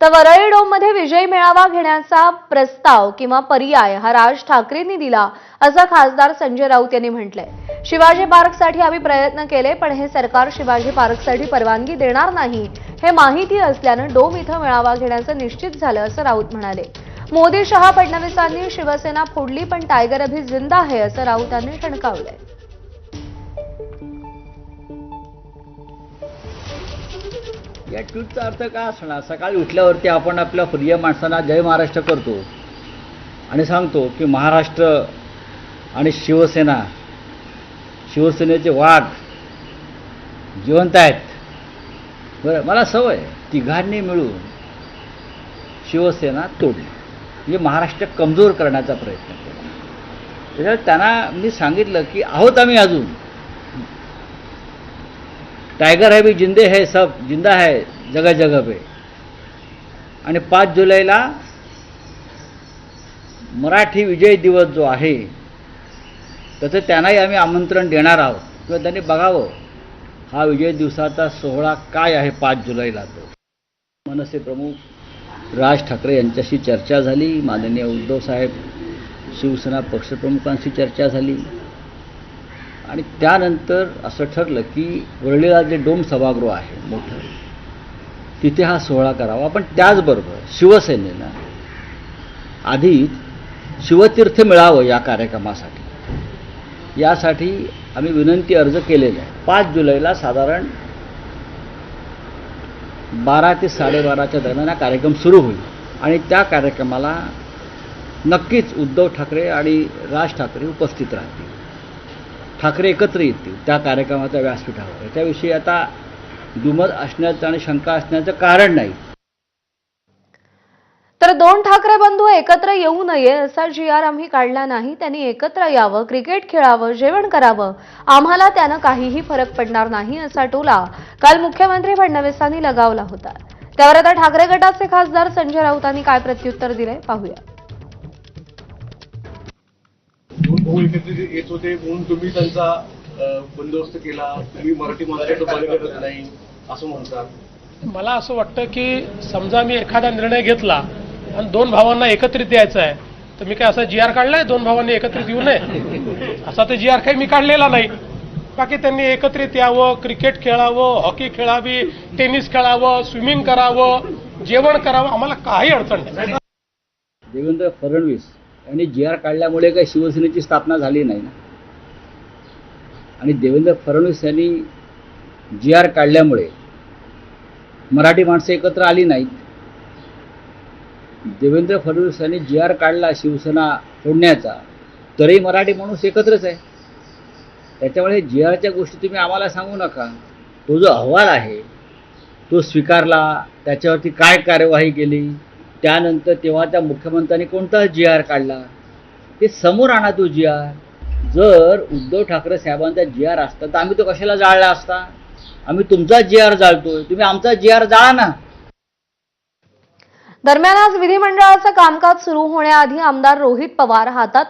तर वरळी डोममध्ये विजय मेळावा घेण्याचा प्रस्ताव किंवा पर्याय हा राज ठाकरेंनी दिला असं खासदार संजय राऊत यांनी म्हटलंय। शिवाजी पार्कसाठी आम्ही प्रयत्न केले, पण हे सरकार शिवाजी पार्कसाठी परवानगी देणार नाही हे माहिती असल्यानं डोम इथं मेळावा घेण्याचं निश्चित झालं असं राऊत म्हणाले। मोदी शहा फडणवीसांनी शिवसेना फोडली, पण टायगर अभी जिंदा आहे असं राऊतांनी ठणकावलंय। या ट्विटचा अर्थ काय असणार? सकाळी उठल्यावरती आपण आपल्या प्रिय माणसांना जय महाराष्ट्र करतो आणि सांगतो की महाराष्ट्र आणि शिवसेनेचे वाघ जिवंत आहेत। बरं, मला सवय तिघांनी मिळून शिवसेना तोडली, म्हणजे महाराष्ट्र कमजोर करण्याचा प्रयत्न केला। त्याच्यात त्यांना मी सांगितलं की आहोत आम्ही अजून, टाइगर है भी जिंदे है, सब जिंदा है जगह जगह पे। आणि 5 जुलैला मराठी विजय दिवस जो आहे त्याचं त्यांनाही आम्ही आमंत्रण देणार आहोत किंवा त्यांनी बघावं हा विजय दिवसाचा सोहळा काय आहे 5 जुलैला। तो मनसे प्रमुख राज ठाकरे यांच्याशी चर्चा झाली, माननीय उद्धव साहेब शिवसेना पक्षप्रमुखांशी चर्चा झाली आणि त्यानंतर असं ठरलं की वरळीला जे डोम सभागृह आहे मोठं, तिथे हा सोहळा करावा। पण त्याचबरोबर शिवसेनेनं आधी शिवतीर्थ मिळावं या कार्यक्रमासाठी, यासाठी आम्ही विनंती अर्ज केलेला आहे। 5 जुलैला साधारण 12 ते 12:30च्या दरम्यान हा कार्यक्रम सुरू होईल आणि त्या कार्यक्रमाला नक्कीच उद्धव ठाकरे आणि राज ठाकरे उपस्थित राहतील। ठाकरे एकत्र येतील त्या कार्यक्रमाच्या व्यासपीठावर। याच्याविषयी आता दुमत असण्याचं आणि शंका असण्याचं कारण नाही। तर 2 ठाकरे बंधू एकत्र येऊ नये असा GR आम्ही काढला नाही, त्यांनी एकत्र यावं, क्रिकेट खेळावं, जेवण करावं, आम्हाला त्यानं काहीही फरक पडणार नाही असा टोला काल मुख्यमंत्री फडणवीसांनी लगावला होता। त्यावर आता ठाकरे गटाचे खासदार संजय राऊतांनी काय प्रत्युत्तर दिलंय पाहूया। एकत्रित येत होते म्हणून तुम्ही त्यांचा बंदोबस्त केला, तुम्ही मराठी माणसाचं बंद करत नाही असं म्हणतात। मला असं वाटतं की समजा मी एखादा निर्णय घेतला आणि 2 भावांना एकत्रित यायचं आहे, तर मी काय असा GR काढलाय 2 भावांनी एकत्रित येऊ नये असा तर GR काही मी काढलेला नाही। बाकी त्यांनी एकत्रित यावं, क्रिकेट खेळावं, हॉकी खेळावी, टेनिस खेळावं, स्विमिंग करावं, जेवण करावं, आम्हाला काही अडचण नाही। देवेंद्र फडणवीस यांनी GR काढल्यामुळे काही शिवसेनेची स्थापना झाली नाही ना, आणि देवेंद्र फडणवीस यांनी GR काढल्यामुळे मराठी माणसं एकत्र आली नाहीत। देवेंद्र फडणवीस यांनी GR काढला शिवसेना फोडण्याचा, तरी मराठी माणूस एकत्रच आहे। त्याच्यामुळे GRच्या गोष्टी तुम्ही आम्हाला सांगू नका। तो जो अहवाल आहे तो स्वीकारला, त्याच्यावरती काय कार्यवाही केली, त्यानंतर तेव्हा त्या मुख्यमंत्र्यांनी कोणता GR काढला ते समोर आणा। तो GR जर उद्धव ठाकरे साहेबांचा GR असता तर आम्ही तो कशाला जाळला असता? आम्ही तुमचा GR जाळतोय, तुम्ही आमचा GR जाळा ना। दरम्यान आज विधिमंडळाचं कामकाज सुरू होण्याआधी आमदार रोहित पवार हातात